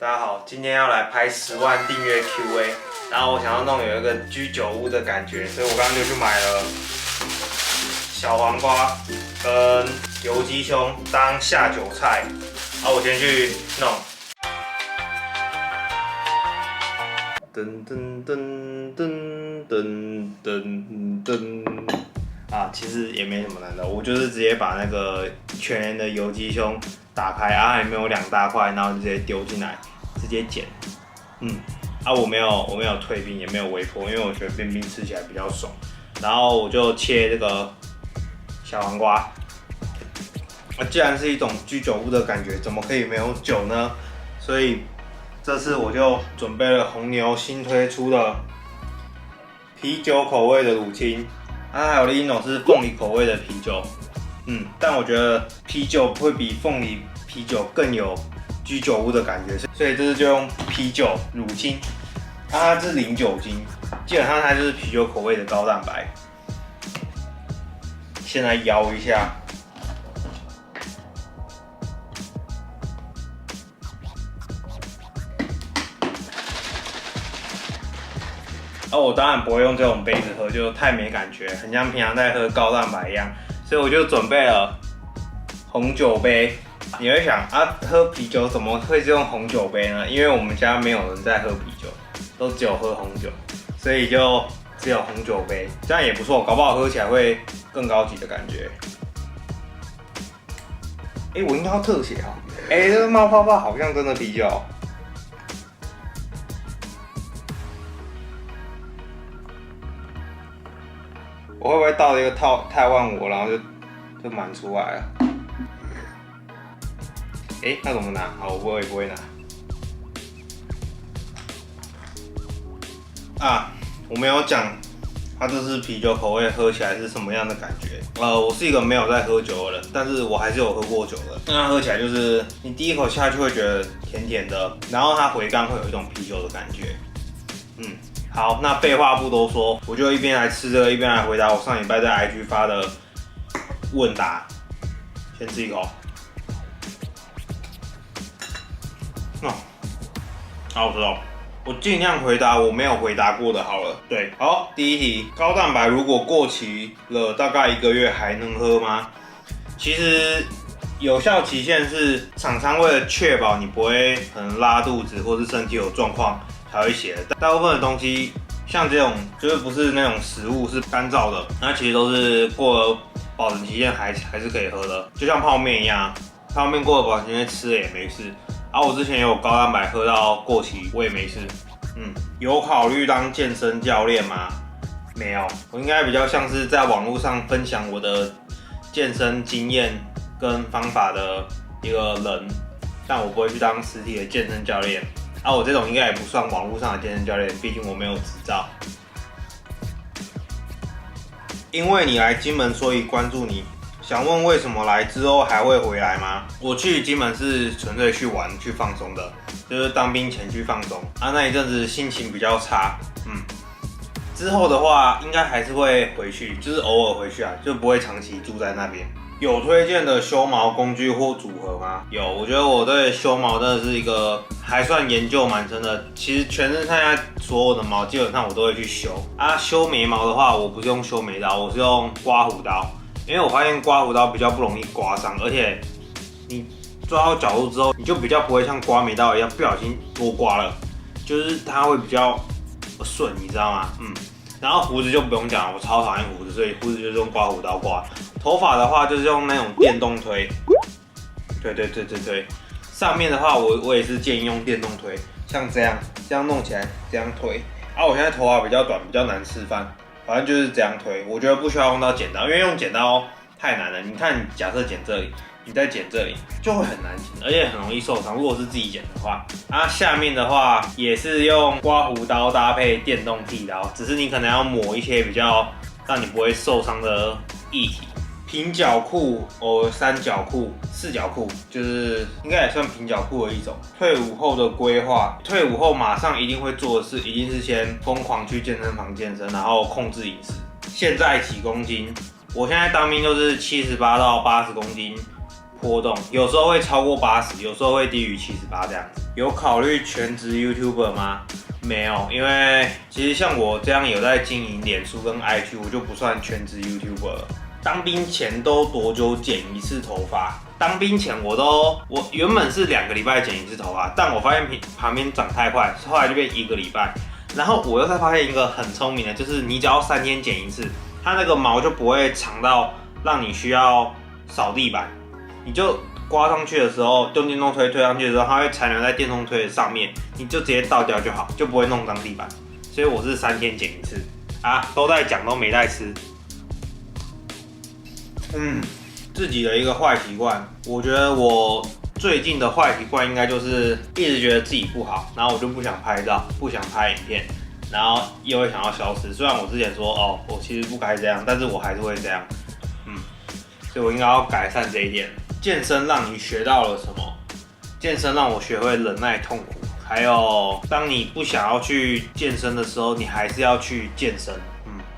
大家好，今天要来拍10万订阅 QA， 然后我想要弄有一个居酒屋的感觉，所以我刚刚就去买了小黄瓜跟油鸡胸当下酒菜，然后我先去弄。噔噔噔噔噔噔噔啊，其实也没什么难的，我就是直接把那个全联的油鸡胸打开，啊，里面有2大块，然后就直接丢进来，直接剪。我没有退冰，也没有微波，因为我觉得冰冰吃起来比较爽。然后我就切这个小黄瓜。既然是一种居酒屋的感觉，怎么可以没有酒呢？所以这次我就准备了红牛新推出的啤酒口味的乳清，还有另一种是凤梨口味的啤酒。但我觉得啤酒会比凤梨啤酒更有居酒屋的感觉，所以这次就用啤酒乳清，它是零酒精，基本上它就是啤酒口味的高蛋白。先来摇一下。我当然不会用这种杯子喝，就太没感觉，很像平常在喝高蛋白一样，所以我就准备了红酒杯。你会想喝啤酒怎么会是用红酒杯呢？因为我们家没有人在喝啤酒，都只有喝红酒，所以就只有红酒杯，这样也不错，搞不好喝起来会更高级的感觉。我应该要特写哈。这个冒泡泡好像真的啤酒。我会不会倒了一个太万我，然后就满出来了？那怎么拿？好，我也不会拿。我没有讲，它这是啤酒口味，喝起来是什么样的感觉？我是一个没有在喝酒的人，但是我还是有喝过酒的。那它喝起来就是你第一口下去会觉得甜甜的，然后它回甘会有一种啤酒的感觉。好，那废话不多说，我就一边来吃这个，一边来回答我上礼拜在 IG 发的问答。先吃一口。好好吃哦。我尽量回答我没有回答过的好了。对，好，第一题，高蛋白如果过期了大概1个月还能喝吗？其实有效期限是厂商为了确保你不会可能拉肚子或是身体有状况才会写的。大部分的东西像这种就是不是那种食物是干燥的，那其实都是过了保存期限还是可以喝的，就像泡面一样，泡面过了保存期限吃了也没事。我之前有高蛋白喝到过期，我也没事。有考虑当健身教练吗？没有，我应该比较像是在网络上分享我的健身经验跟方法的一个人，但我不会去当实体的健身教练。我这种应该也不算网络上的健身教练，毕竟我没有执照。因为你来金门，所以关注你。想问为什么来之后还会回来吗？我去金门是纯粹去玩去放松的，就是当兵前去放松。那一阵子心情比较差，之后的话应该还是会回去，就是偶尔回去就不会长期住在那边。有推荐的修毛工具或组合吗？有，我觉得我对修毛真的是一个还算研究蛮深的。其实全身上下所有的毛基本上我都会去修。修眉毛的话，我不是用修眉刀，我是用刮胡刀。因为我发现刮胡刀比较不容易刮伤，而且你抓到角度之后，你就比较不会像刮眉刀一样不小心多刮了，就是它会比较顺，你知道吗？然后胡子就不用讲了，我超讨厌胡子，所以胡子就是用刮胡刀刮。头发的话就是用那种电动推，对。上面的话我也是建议用电动推，像这样弄起来，这样推。我现在头发比较短，比较难示范。反正就是这样推，我觉得不需要用到剪刀，因为用剪刀太难了。你看，假设剪这里，你再剪这里，就会很难剪，而且很容易受伤。如果是自己剪的话，下面的话也是用刮胡刀搭配电动剃刀，只是你可能要抹一些比较让你不会受伤的液体。平角裤、三角裤、四角裤，就是应该也算平角裤的一种。退伍后的规划，退伍后马上一定会做的事，一定是先疯狂去健身房健身，然后控制饮食。现在几公斤？我现在当兵就是78到80公斤，波动，有时候会超过80，有时候会低于78这样子。有考虑全职 YouTuber 吗？没有，因为其实像我这样有在经营脸书跟 IG， 我就不算全职 YouTuber 了。当兵前都多久剪一次头发？当兵前我原本是2个礼拜剪一次头发，但我发现旁边长太快，后来就变1个礼拜。然后我又再发现一个很聪明的，就是你只要3天剪一次，它那个毛就不会长到让你需要扫地板，你就刮上去的时候，用电动推推上去的时候，它会残留在电动推的上面，你就直接倒掉就好，就不会弄脏地板。所以我是3天剪一次啊，都在讲都没在吃。自己的一个坏习惯，我觉得我最近的坏习惯应该就是一直觉得自己不好，然后我就不想拍照，不想拍影片，然后又会想要消失。虽然我之前说我其实不该这样，但是我还是会这样。所以我应该要改善这一点。健身让你学到了什么？健身让我学会忍耐痛苦，还有当你不想要去健身的时候，你还是要去健身。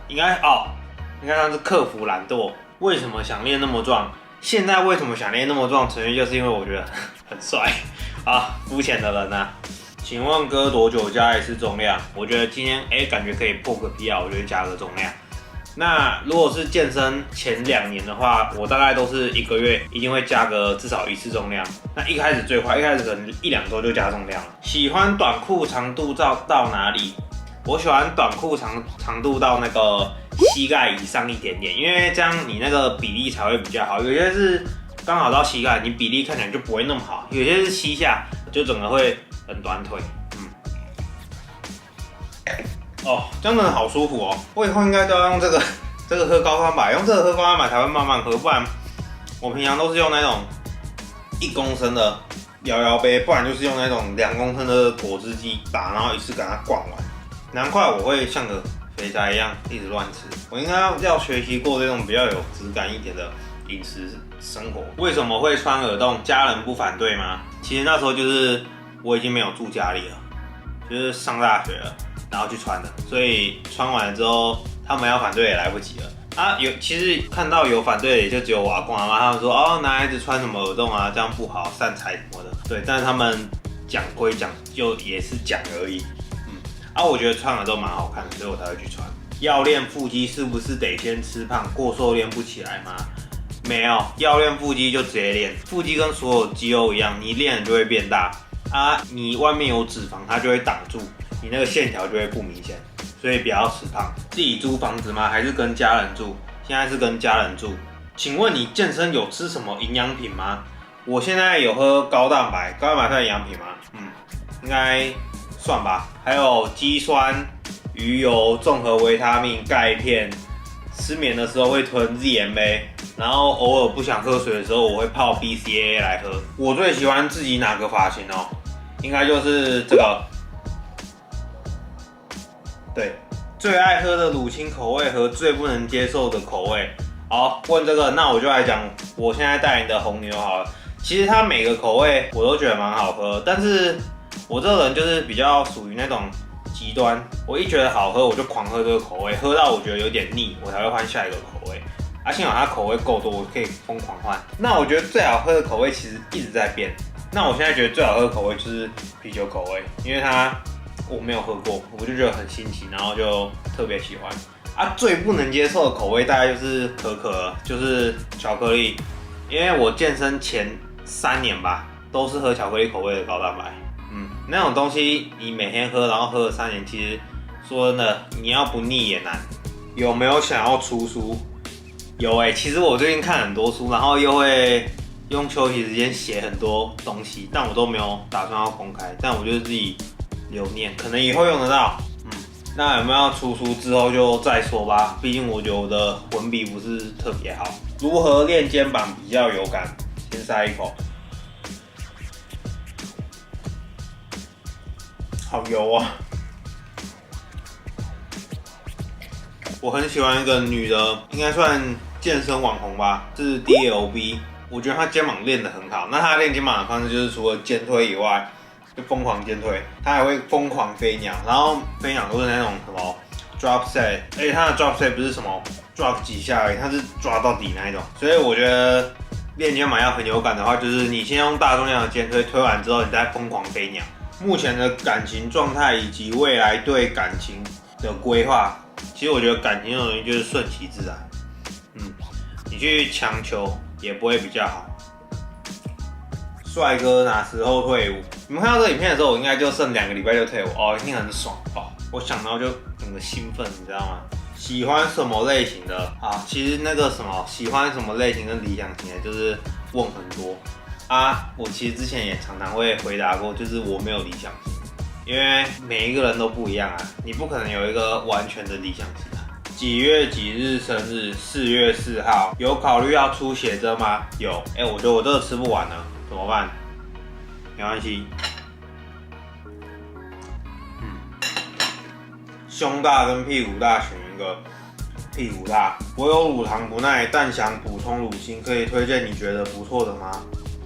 应该算是克服懒惰。为什么想练那么壮？现在为什么想练那么壮？纯粹就是因为我觉得很帅啊，肤浅的人啊。请问哥多久加一次重量？我觉得今天感觉可以破个PR，我就会加个重量。那如果是健身前2年的话，我大概都是1个月一定会加个至少1次重量。那一开始最快，一开始可能1-2周就加重量了。喜欢短裤长度到哪里？我喜欢短裤长度到那个膝盖以上一点点，因为这样你那个比例才会比较好。有些是刚好到膝盖，你比例看起来就不会那么好；有些是膝下，就整个会很短腿。这样真的好舒服哦！我以后应该都要用这个喝高汤吧，用这个喝高汤吧才会慢慢喝，不然我平常都是用那种1公升的摇摇杯，不然就是用那种2公升的果汁机打，然后一次给它灌完。难怪我会像个肥宅一样一直乱吃，我应该要学习过这种比较有质感一点的饮食生活。为什么会穿耳洞？家人不反对吗？其实那时候就是我已经没有住家里了，就是上大学了。然后去穿的，所以穿完了之后，他们要反对也来不及了啊！其实看到有反对的，也就只有我阿公阿妈，他们说男孩子穿什么耳洞啊，这样不好，散财什么的。对，但是他们讲归讲，就也是讲而已。我觉得穿耳洞蛮好看的，所以我才会去穿。要练腹肌是不是得先吃胖，过瘦练不起来吗？没有，要练腹肌就直接练，腹肌跟所有肌肉一样，你练了就会变大你外面有脂肪，它就会挡住。你那个线条就会不明显，所以不要吃胖。自己租房子吗？还是跟家人住？现在是跟家人住。请问你健身有吃什么营养品吗？我现在有喝高蛋白算营养品吗？应该算吧。还有肌酸、鱼油、综合维他命、钙片。失眠的时候会吞 ZMA， 然后偶尔不想喝水的时候，我会泡 BCAA 来喝。我最喜欢自己哪个发型哦？应该就是这个。对，最爱喝的乳清口味和最不能接受的口味。好，问这个，那我就来讲我现在代言的红牛好了。其实它每个口味我都觉得蛮好喝，但是我这个人就是比较属于那种极端，我一觉得好喝我就狂喝这个口味，喝到我觉得有点腻，我才会换下一个口味。幸好它口味够多，我可以疯狂换。那我觉得最好喝的口味其实一直在变。那我现在觉得最好喝的口味就是啤酒口味，因为我没有喝过，我就觉得很新奇，然后就特别喜欢。最不能接受的口味大概就是可可，就是巧克力，因为我健身前3年吧，都是喝巧克力口味的高蛋白。那种东西你每天喝，然后喝了3年，其实说真的，你要不腻也难。有没有想要出书？有其实我最近看很多书，然后又会用休息时间写很多东西，但我都没有打算要公开，但我就是自己留念，可能以后用得到。那有没有要出书之后就再说吧，毕竟我觉得我的文笔不是特别好。如何练肩膀比较有感？先塞一口。好油啊！我很喜欢一个女的，应该算健身网红吧，是 DLB。我觉得她肩膀练得很好。那她练肩膀的方式就是除了肩推以外，就疯狂肩推，她还会疯狂飞鸟，然后飞鸟都是那种什么 drop set， 而且她的 drop set 不是什么 drop 几下而已，她是抓到底那一种。所以我觉得练肩膀要很有感的话，就是你先用大重量的肩推，推完之后你再疯狂飞鸟。目前的感情状态以及未来对感情的规划，其实我觉得感情这种东西就是顺其自然。你去强求也不会比较好。帅哥哪时候退伍？你们看到这影片的时候，我应该就剩2个礼拜就退伍哦，一定很爽哦！我想到就整个兴奋，你知道吗？喜欢什么类型的啊？其实那个什么喜欢什么类型跟理想型的，就是问很多啊。我其实之前也常常会回答过，就是我没有理想型，因为每一个人都不一样啊，你不可能有一个完全的理想型啊。几月几日生日？4月4号。有考虑要出写真吗？有。我觉得我这个吃不完了，怎么办？没关系。胸大跟屁股大选一个。屁股大。我有乳糖不耐，但想补充乳清，可以推荐你觉得不错的吗？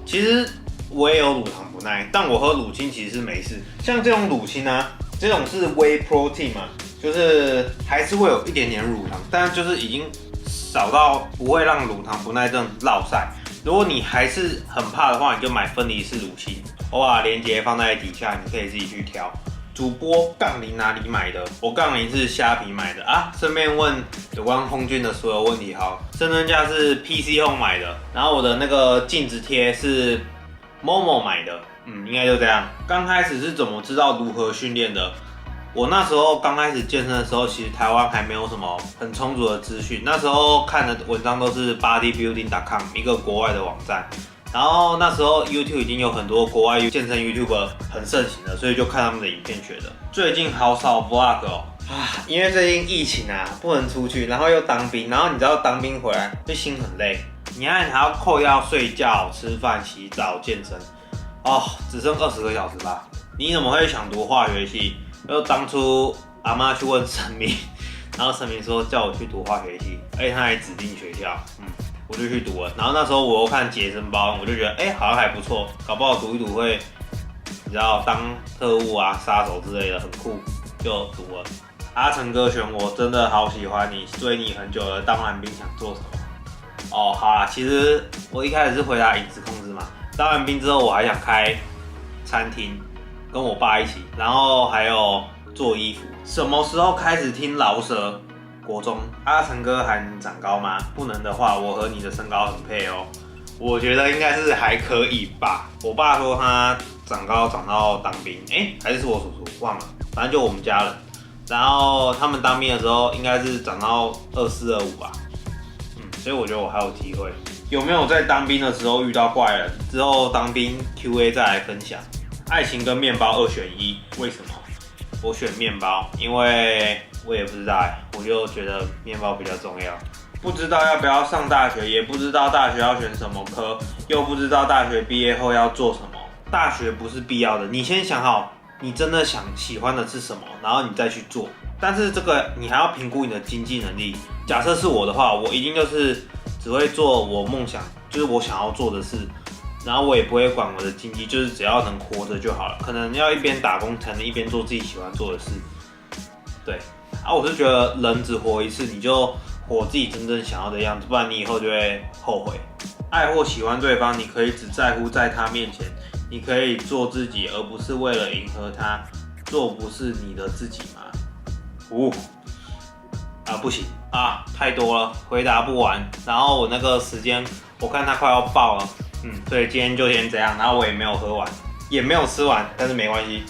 其实我也有乳糖不耐，但我喝乳清其实是没事。像这种乳清啊，这种是 whey protein 嘛，就是还是会有一点点乳糖，但就是已经少到不会让乳糖不耐症落晒。如果你还是很怕的话，你就买分离式乳清，我把链接放在底下，你可以自己去挑。主播杠铃哪里买的？我杠铃是虾皮买的啊。顺便问有关空军的所有问题。好，升增架是 PC Home 买的，然后我的那个镜子贴是 Momo 买的。应该就这样。刚开始是怎么知道如何训练的？我那时候刚开始健身的时候，其实台湾还没有什么很充足的资讯，那时候看的文章都是 bodybuilding.com 一个国外的网站。然后那时候 YouTube 已经有很多国外健身 YouTuber 很盛行了，所以就看他们的影片学的。最近好少 Vlog 哦，因为最近疫情啊，不能出去，然后又当兵，然后你知道当兵回来就心很累，你还要扣药、睡觉、吃饭、洗澡、健身，只剩20个小时吧。你怎么会想读化学系？就当初阿妈去问神明，然后神明说叫我去读化学系，而且他还指定学校，我就去读了。然后那时候我又看杰森鲍恩，我就觉得好像还不错，搞不好读一读会，你知道当特务啊、杀手之类的很酷，就读了。阿成哥选我真的好喜欢你，追你很久了，当完兵想做什么？好啦，其实我一开始是回答饮食控制嘛，当完兵之后我还想开餐厅，跟我爸一起，然后还有做衣服。什么时候开始听饶舌？国中。阿成哥还能长高吗？不能的话，我和你的身高很配哦。我觉得应该是还可以吧。我爸说他长高长到当兵，还是我叔叔忘了，反正就我们家人。然后他们当兵的时候应该是长到24、25吧。所以我觉得我还有机会。有没有在当兵的时候遇到怪人？之后当兵 QA 再来分享。爱情跟面包2选1，为什么？我选面包，因为我也不知道我就觉得面包比较重要。不知道要不要上大学，也不知道大学要选什么科，又不知道大学毕业后要做什么。大学不是必要的，你先想好你真的喜欢的是什么，然后你再去做。但是这个你还要评估你的经济能力。假设是我的话，我一定就是只会做我梦想，就是我想要做的事。然后我也不会管我的经济，就是只要能活着就好了。可能要一边打工才能一边做自己喜欢做的事。对，我是觉得人只活一次，你就活自己真正想要的样子，不然你以后就会后悔。爱或喜欢对方，你可以只在乎在他面前，你可以做自己，而不是为了迎合他。做不是你的自己吗？不行啊，太多了，回答不完。然后我那个时间，我看它快要爆了。所以今天就先这样，然后我也没有喝完，也没有吃完，但是没关系，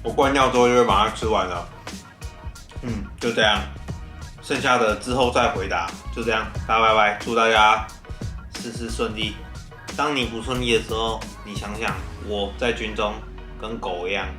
我关掉之后就会把它吃完了。就这样，剩下的之后再回答，就这样，大家拜拜，祝大家事事顺利。当你不顺利的时候，你想想我在军中跟狗一样。